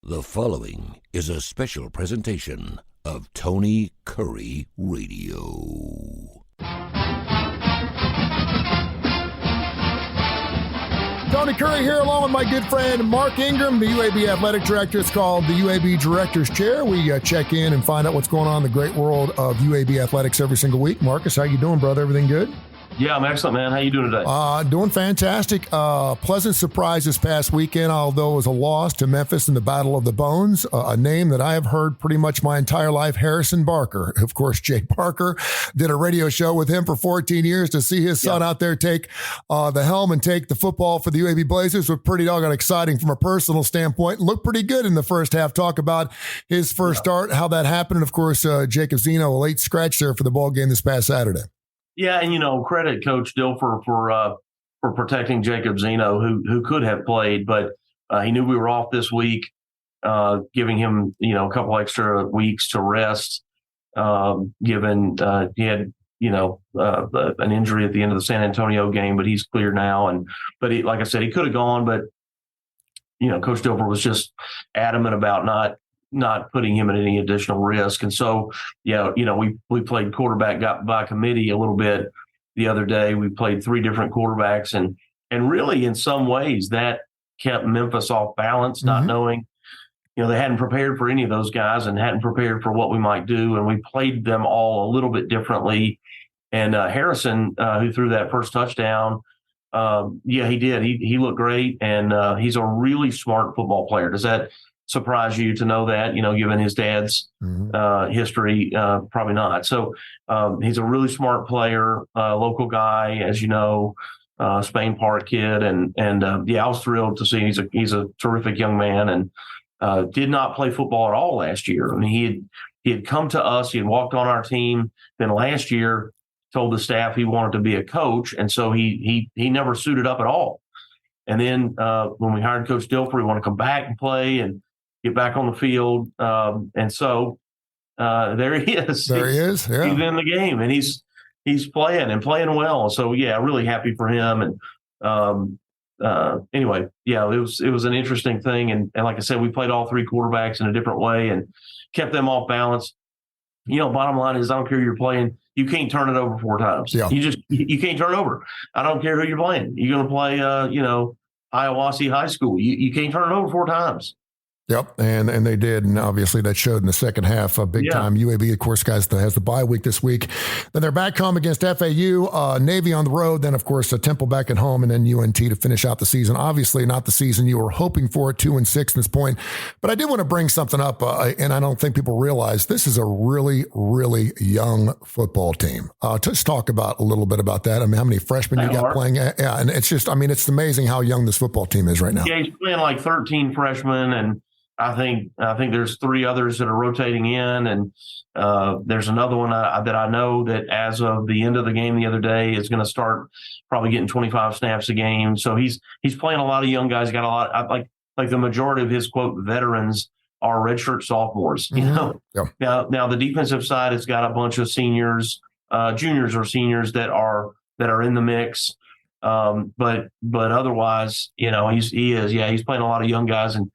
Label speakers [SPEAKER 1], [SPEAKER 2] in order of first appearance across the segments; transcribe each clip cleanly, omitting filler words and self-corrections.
[SPEAKER 1] The following is a special presentation of Tony Kurre Radio.
[SPEAKER 2] Tony Kurre here along with my good friend Mark Ingram, the UAB Athletic Director. It's called the UAB Director's Chair. We check in and find out what's going on in the great world of UAB athletics every single week. Marcus, how you doing, brother? Everything good?
[SPEAKER 3] Yeah, I'm excellent, man. How you doing today?
[SPEAKER 2] Doing fantastic. Pleasant surprise this past weekend, although it was a loss to Memphis in the Battle of the Bones, a name that I have heard pretty much my entire life, Harrison Barker. Of course, Jay Barker did a radio show with him for 14 years. To see his son out there take the helm and take the football for the UAB Blazers was pretty doggone exciting from a personal standpoint. Looked pretty good in the first half. Talk about his first start, how that happened. And, of course, Jacob Zeno, a late scratch there for the ball game this past Saturday.
[SPEAKER 3] Yeah, and credit Coach Dilfer for protecting Jacob Zeno, who could have played, but he knew we were off this week, giving him a couple extra weeks to rest. Given he had an injury at the end of the San Antonio game, but he's clear now. But like I said, he could have gone, but Coach Dilfer was just adamant about not putting him at any additional risk. And so, we played quarterback got by committee a little bit the other day. We played three different quarterbacks and really in some ways that kept Memphis off balance, not knowing, they hadn't prepared for any of those guys and hadn't prepared for what we might do. And we played them all a little bit differently. And Harrison, who threw that first touchdown, he did. He looked great. And he's a really smart football player. Does that surprise you to know that, given his dad's history? Probably not. So he's a really smart player, local guy, as you know, Spain Park kid. And I was thrilled to see he's a terrific young man and did not play football at all last year. I mean, he had come to us, he had walked on our team. Then last year told the staff he wanted to be a coach. And so he never suited up at all. And then when we hired Coach Dilfer, he wanted to come back and play and get back on the field. And so there he is.
[SPEAKER 2] There he is. Yeah.
[SPEAKER 3] He's in the game and he's playing and playing well. So really happy for him. And anyway, it was an interesting thing. And like I said, we played all three quarterbacks in a different way and kept them off balance. Bottom line is I don't care who you're playing. You can't turn it over four times. Yeah. You can't turn it over. I don't care who you're playing. You're going to play, Hiawassee High School. You can't turn it over four times.
[SPEAKER 2] Yep, and they did, and obviously that showed in the second half. Big time. UAB, of course, guys, has the bye week this week. Then they're back home against FAU, Navy on the road, then, of course, Temple back at home, and then UNT to finish out the season. Obviously not the season you were hoping for, 2-6 at this point. But I did want to bring something up, and I don't think people realize this is a really, really young football team. Just talk about a little bit about that. I mean, how many freshmen you got playing? Yeah, and it's just, it's amazing how young this football team is right now.
[SPEAKER 3] Yeah, he's playing like 13 freshmen, and I think there's three others that are rotating in, and there's another one that I know that as of the end of the game the other day is going to start probably getting 25 snaps a game. So he's playing a lot of young guys. Got a lot like the majority of his quote veterans are redshirt sophomores.
[SPEAKER 2] Yeah.
[SPEAKER 3] Now the defensive side has got a bunch of seniors, juniors or seniors that are in the mix. But otherwise, he's playing a lot of young guys, and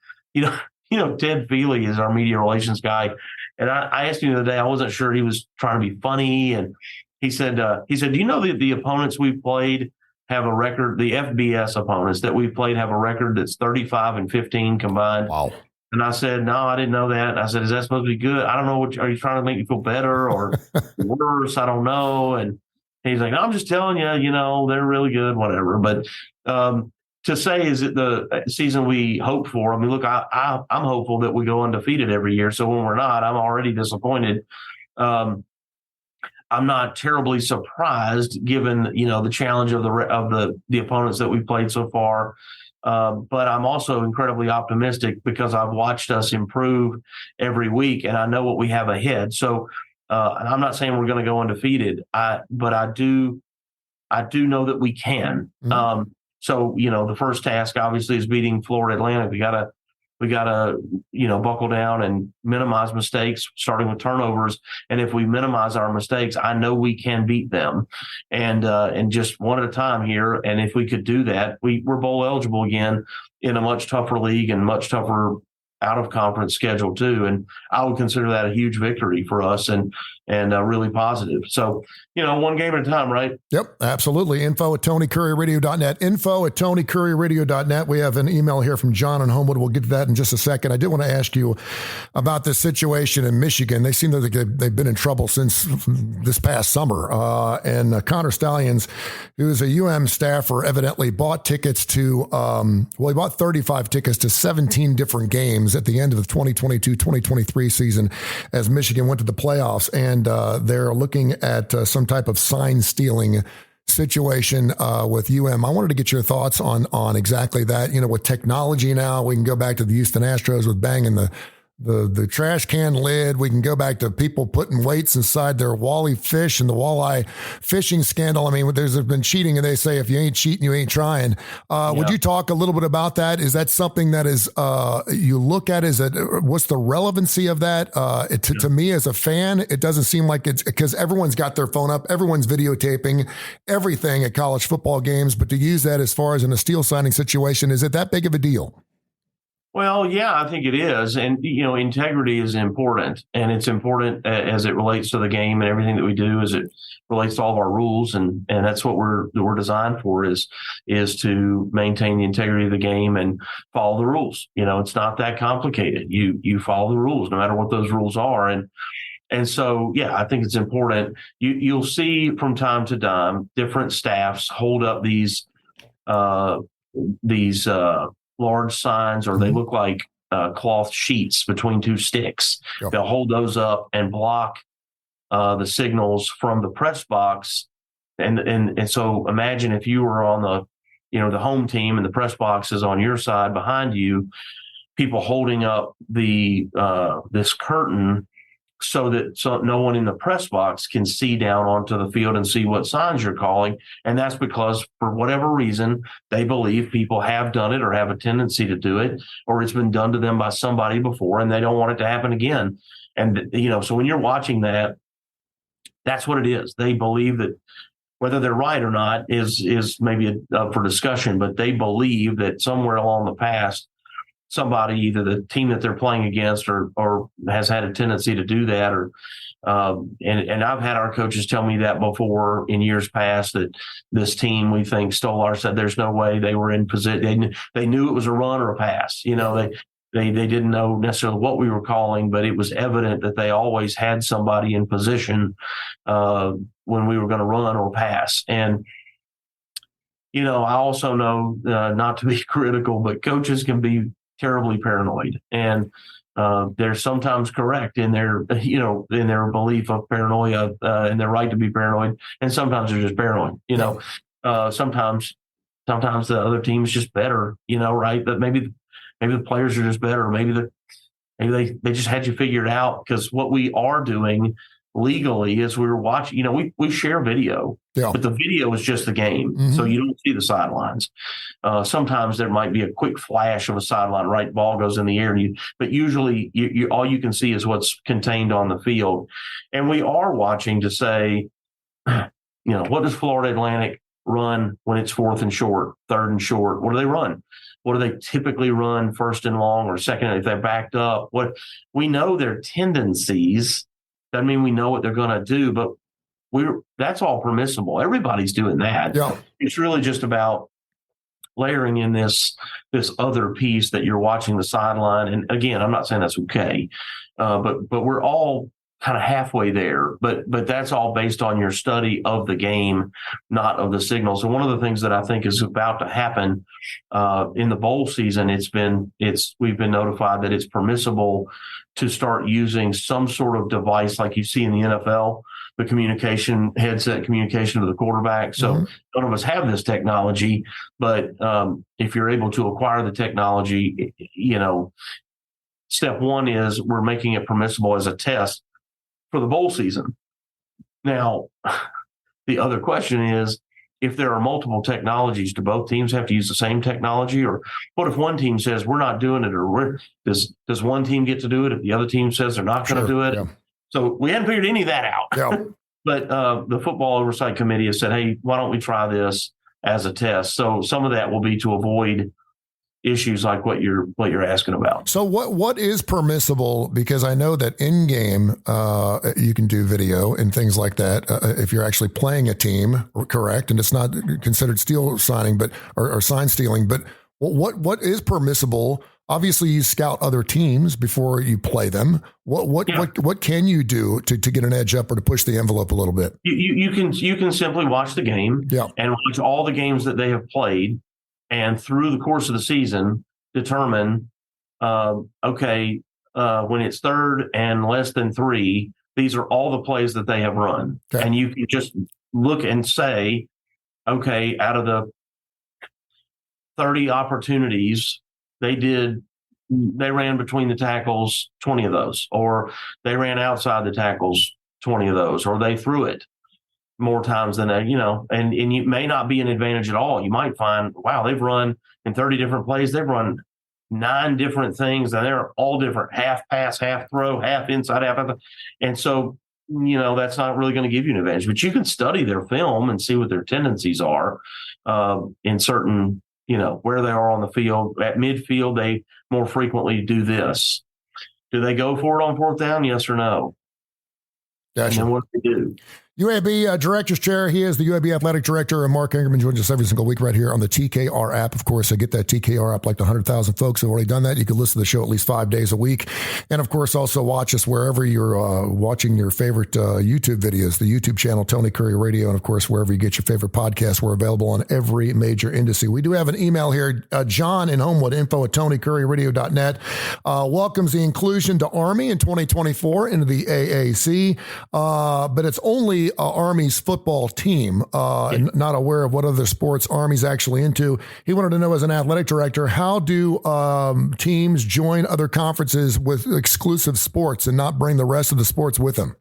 [SPEAKER 3] Ted Feely is our media relations guy. And I asked him the other day, I wasn't sure he was trying to be funny. And he said, do you know that the opponents we've played have a record, the FBS opponents that we've played have a record that's 35-15 combined?
[SPEAKER 2] Wow.
[SPEAKER 3] And I said, no, I didn't know that. And I said, is that supposed to be good? I don't know. Are you trying to make me feel better or worse? I don't know. And he's like, no, I'm just telling you, they're really good, whatever. But, to say, is it the season we hope for? I mean, look, I'm hopeful that we go undefeated every year. So when we're not, I'm already disappointed. I'm not terribly surprised given, the challenge of the opponents that we've played so far. But I'm also incredibly optimistic because I've watched us improve every week and I know what we have ahead. So and I'm not saying we're going to go undefeated, but I do know that we can.
[SPEAKER 2] Mm-hmm.
[SPEAKER 3] So, the first task obviously is beating Florida Atlantic. We gotta, buckle down and minimize mistakes, starting with turnovers. And if we minimize our mistakes, I know we can beat them, and just one at a time here. And if we could do that, we're bowl eligible again in a much tougher league and much tougher out of conference schedule too. And I would consider that a huge victory for us and really positive. So, one game at a time, right?
[SPEAKER 2] Yep, absolutely. info@TonyCurryRadio.net. info@TonyCurryRadio.net. We have an email here from John in Homewood. We'll get to that in just a second. I did want to ask you about this situation in Michigan. They seem that they've been in trouble since this past summer. And Connor Stallions, who is a UM staffer, evidently bought tickets to, he bought 35 tickets to 17 different games at the end of the 2022-2023 season as Michigan went to the playoffs. And they're looking at some type of sign stealing situation with UM. I wanted to get your thoughts on exactly that. With technology now, we can go back to the Houston Astros with banging the trash can lid. We can go back to people putting weights inside their wally fish and the walleye fishing scandal. I mean, there's been cheating, and they say if you ain't cheating, you ain't trying. Would you talk a little bit about that? Is that something that is you look at? What's the relevancy of that? To me as a fan, it doesn't seem like it's because everyone's got their phone up, everyone's videotaping everything at college football games. But to use that as far as in a steal signing situation, is it that big of a deal?
[SPEAKER 3] Well, yeah, I think it is. And, integrity is important, and it's important as it relates to the game and everything that we do as it relates to all of our rules. And that's what we're designed for is to maintain the integrity of the game and follow the rules. It's not that complicated. You follow the rules no matter what those rules are. And so, yeah, I think it's important. You'll see from time to time different staffs hold up these large signs, or they look like cloth sheets between two sticks. Yep. They'll hold those up and block the signals from the press box. And so imagine if you were on the home team and the press box is on your side behind you, people holding up this curtain so no one in the press box can see down onto the field and see what signs you're calling. And that's because for whatever reason, they believe people have done it or have a tendency to do it, or it's been done to them by somebody before and they don't want it to happen again. And, so when you're watching that, that's what it is. They believe that whether they're right or not is maybe up for discussion, but they believe that somewhere along the past, somebody, either the team that they're playing against or has had a tendency to do that, or and I've had our coaches tell me that before in years past, that this team we think stole our set. There's no way they were in position. They knew it was a run or a pass. They didn't know necessarily what we were calling, but it was evident that they always had somebody in position when we were going to run or pass. And I also know not to be critical, but coaches can be terribly paranoid, and they're sometimes correct in their belief of paranoia and their right to be paranoid, and sometimes they're just paranoid. Sometimes the other team's just better, right? But maybe the players are just better, or maybe they just had you figured out, because what we are doing legally is we're watching, we share video, but the video is just the game. Mm-hmm. So you don't see the sidelines. Sometimes there might be a quick flash of a sideline, right? Ball goes in the air, but usually all you can see is what's contained on the field. And we are watching to say, what does Florida Atlantic run when it's 4th and short, 3rd and short? What do they run? What do they typically run, 1st and long or 2nd if they're backed up? What we know their tendencies. Doesn't mean we know what they're going to do, but that's all permissible. Everybody's doing that. Yeah. It's really just about layering in this other piece that you're watching the sideline. And again, I'm not saying that's okay, but we're all kind of halfway there. But that's all based on your study of the game, not of the signals. And one of the things that I think is about to happen in the bowl season, we've been notified that it's permissible to start using some sort of device like you see in the NFL, the headset communication to the quarterback. So none of us have this technology, but if you're able to acquire the technology, step one is we're making it permissible as a test for the bowl season. Now, the other question is, if there are multiple technologies, do both teams have to use the same technology? Or what if one team says we're not doing it, or does one team get to do it if the other team says they're not going to do it? Yeah. So we hadn't figured any of that out. Yeah. But the Football Oversight Committee has said, hey, why don't we try this as a test? So some of that will be to avoid issues like what you're asking about.
[SPEAKER 2] So what is permissible? Because I know that in game you can do video and things like that if you're actually playing a team, correct? And it's not considered steal signing, but or sign stealing. But what is permissible? Obviously, you scout other teams before you play them. What can you do to get an edge up or to push the envelope a little bit?
[SPEAKER 3] You can simply watch the game and watch all the games that they have played, and through the course of the season, determine when it's third and less than 3, these are all the plays that they have run, and you can just look and say, okay, out of the 30 opportunities. They ran between the tackles 20 of those, or they ran outside the tackles 20 of those, or they threw it more times than and you may not be an advantage at all. You might find, wow, they've run in 30 different plays. They've run 9 different things, and they're all different: half pass, half throw, half inside, half outside. And so, that's not really going to give you an advantage, but you can study their film and see what their tendencies are in certain, where they are on the field. At midfield, they more frequently do this. Do they go for it on 4th down? Yes or no?
[SPEAKER 2] Gotcha.
[SPEAKER 3] And then what do they do?
[SPEAKER 2] UAB Director's Chair. He is the UAB Athletic Director, and Mark Ingram joins us every single week right here on the TKR app. Of course, I get that TKR app like the 100,000 folks have already done that. You can listen to the show at least 5 days a week. And, of course, also watch us wherever you're watching your favorite YouTube videos, the YouTube channel, Tony Curry Radio, and, of course, wherever you get your favorite podcasts. We're available on every major industry. We do have an email here, John in Homewood, info@tonycurryradio.net. Welcomes the inclusion to Army in 2024 into the AAC, but it's only Army's football team, not aware of what other sports Army's actually into. He wanted to know, as an athletic director, how do teams join other conferences with exclusive sports and not bring the rest of the sports with them?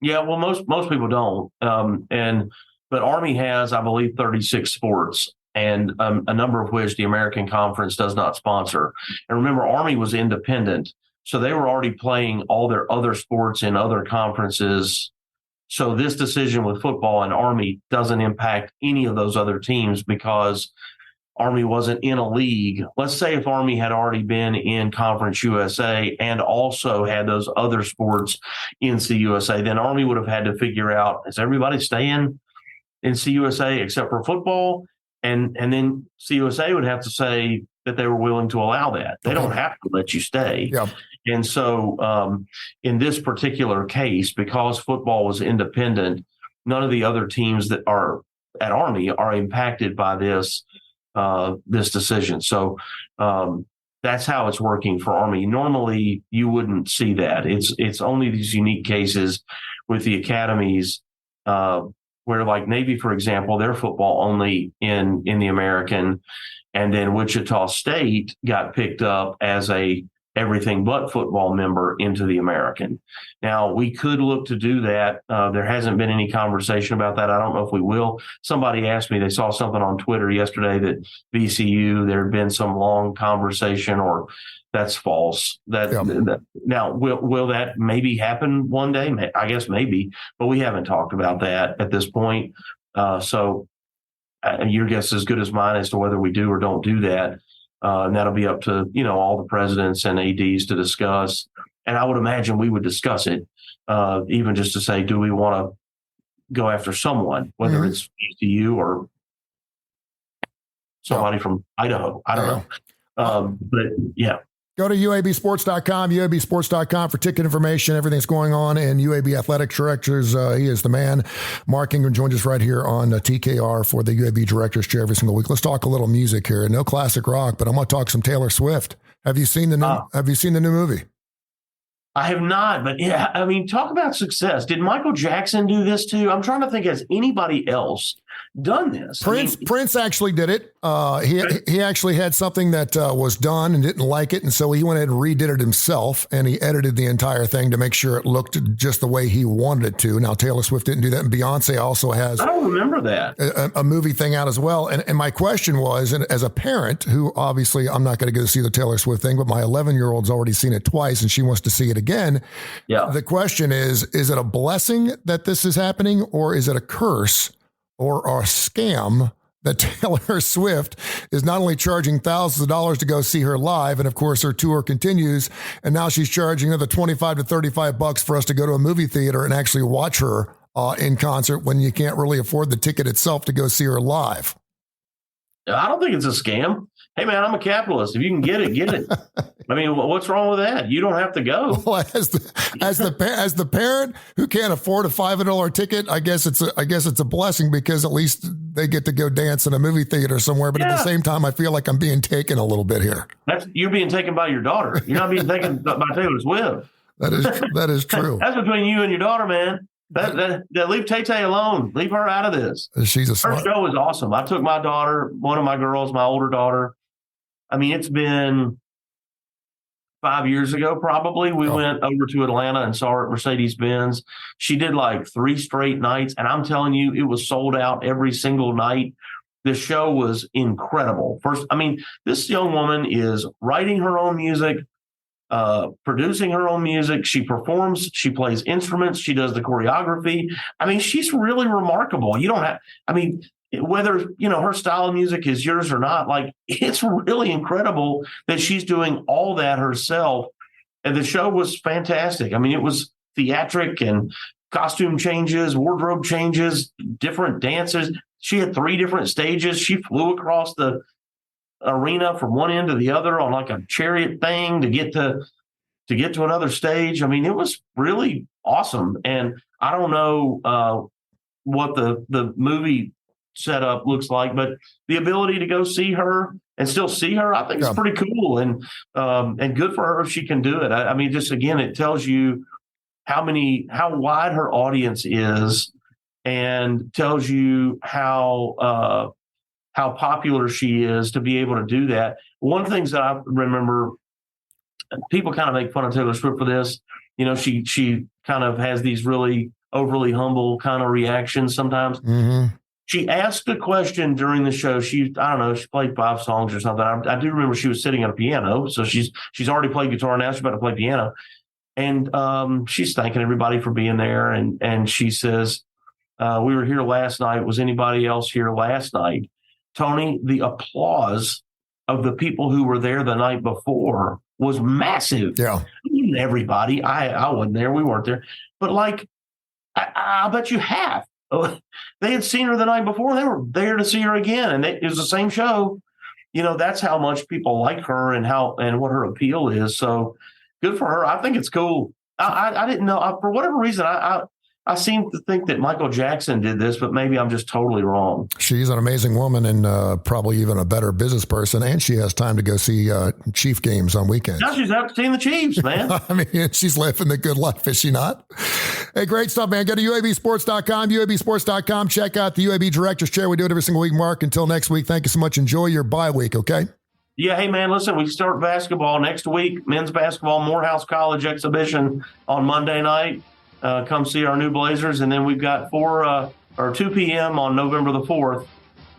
[SPEAKER 3] Yeah, well, most people don't. But Army has, I believe, 36 sports, and a number of which the American Conference does not sponsor. And remember, Army was independent, so they were already playing all their other sports in other conferences. So this decision with football and Army doesn't impact any of those other teams because Army wasn't in a league. Let's say if Army had already been in Conference USA and also had those other sports in CUSA, then Army would have had to figure out, is everybody staying in CUSA except for football? And then CUSA would have to say that they were willing to allow that. They don't have to let you stay.
[SPEAKER 2] Yeah.
[SPEAKER 3] And so in this particular case, because football was independent, none of the other teams that are at Army are impacted by this decision. So that's how it's working for Army. Normally, you wouldn't see that. It's only these unique cases with the academies where, like Navy, for example, their football only in the American, and then Wichita State got picked up as a everything but football member into the American. Now, we could look to do that. There hasn't been any conversation about that. I don't know if we will. Somebody asked me, they saw something on Twitter yesterday that VCU, there had been some long conversation, or that's false. Now, will that maybe happen one day? I guess maybe, but we haven't talked about that at this point. So your guess is as good as mine as to whether we do or don't do that. And that'll be up to, all the presidents and ADs to discuss. And I would imagine we would discuss it, even just to say, do we want to go after someone, whether it's ECU or somebody from Idaho? I don't know. But yeah.
[SPEAKER 2] Go to UABsports.com, UABsports.com for ticket information, everything that's going on, and UAB Athletic Directors. He is the man. Mark Ingram joins us right here on TKR for the UAB Directors Chair every single week. Let's talk a little music here. No classic rock, but I'm going to talk some Taylor Swift. Have you seen the new movie?
[SPEAKER 3] I have not, but yeah, I mean, talk about success. Did Michael Jackson do this too? I'm trying to think, has anybody else done this?
[SPEAKER 2] Prince actually did it. He actually had something that was done and didn't like it, and so he went ahead and redid it himself, and he edited the entire thing to make sure it looked just the way he wanted it to. Now, Taylor Swift didn't do that, and Beyonce also has.
[SPEAKER 3] I don't remember that.
[SPEAKER 2] A movie thing out as well. And my question was, and as a parent who obviously I'm not going to go see the Taylor Swift thing, but my 11-year-old's already seen it twice, and she wants to see it again.
[SPEAKER 3] Yeah.
[SPEAKER 2] The question is it a blessing that this is happening, or is it a curse or a scam that Taylor Swift is not only charging thousands of dollars to go see her live, and of course her tour continues, and now she's charging another $25 to $35 for us to go to a movie theater and actually watch her in concert when you can't really afford the ticket itself to go see her live.
[SPEAKER 3] I don't think it's a scam. Hey, man, I'm a capitalist. If you can get it, get it. I mean, what's wrong with that? You don't have to go.
[SPEAKER 2] Well, as the parent who can't afford a $500 ticket, I guess it's a blessing because at least they get to go dance in a movie theater somewhere. But at the same time, I feel like I'm being taken a little bit here.
[SPEAKER 3] You're being taken by your daughter. You're not being taken by Taylor Swift.
[SPEAKER 2] That is true.
[SPEAKER 3] That's between you and your daughter, man. Leave Tay-Tay alone. Leave her out of this.
[SPEAKER 2] She's
[SPEAKER 3] Her show is awesome. I took my daughter, one of my girls, my older daughter. I mean, it's been 5 years ago, probably. We went over to Atlanta and saw her at Mercedes-Benz. She did like 3 straight nights. And I'm telling you, it was sold out every single night. The show was incredible. This young woman is writing her own music, producing her own music. She performs, she plays instruments, she does the choreography. I mean, she's really remarkable. Whether, her style of music is yours or not, like, it's really incredible that she's doing all that herself. And the show was fantastic. I mean, it was theatric and costume changes, wardrobe changes, different dances. She had 3 different stages. She flew across the arena from one end to the other on like a chariot thing to get to another stage. I mean, it was really awesome. And I don't know what the movie setup looks like, but the ability to go see her and still see her, I think is pretty cool and good for her if she can do it. I mean, just again, it tells you how wide her audience is and tells you how popular she is to be able to do that. One of the things that I remember, people kind of make fun of Taylor Swift for this. She kind of has these really overly humble kind of reactions sometimes.
[SPEAKER 2] Mm-hmm.
[SPEAKER 3] She asked a question during the show. She played 5 songs or something. I do remember she was sitting at a piano. So she's already played guitar. Now she's about to play piano. And she's thanking everybody for being there. And she says, we were here last night. Was anybody else here last night? Tony, the applause of the people who were there the night before was massive.
[SPEAKER 2] Yeah.
[SPEAKER 3] Everybody. I wasn't there. We weren't there. But like, I bet you half. They had seen her the night before. They were there to see her again. And it was the same show. That's how much people like her and what her appeal is. So good for her. I think it's cool. I didn't know. For whatever reason, I seem to think that Michael Jackson did this, but maybe I'm just totally wrong.
[SPEAKER 2] She's an amazing woman and probably even a better business person. And she has time to go see Chief games on weekends.
[SPEAKER 3] Now she's out seeing the Chiefs, man.
[SPEAKER 2] I mean, she's living the good life, is she not? Hey, great stuff, man. Go to UABsports.com, UABsports.com. Check out the UAB Director's Chair. We do it every single week, Mark. Until next week, thank you so much. Enjoy your bye week, okay?
[SPEAKER 3] Yeah, hey, man, listen, we start basketball next week. Men's basketball, Morehouse College exhibition on Monday night. Come see our new Blazers. And then we've got 2 p.m. on November the 4th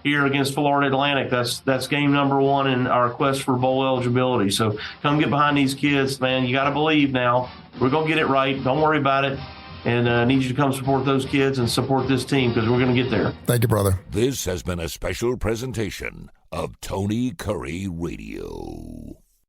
[SPEAKER 3] here against Florida Atlantic. That's game number 1 in our quest for bowl eligibility. So come get behind these kids, man. You got to believe now. We're going to get it right. Don't worry about it. And I need you to come support those kids and support this team because we're going to get there.
[SPEAKER 2] Thank you, brother.
[SPEAKER 1] This has been a special presentation of Tony Curry Radio.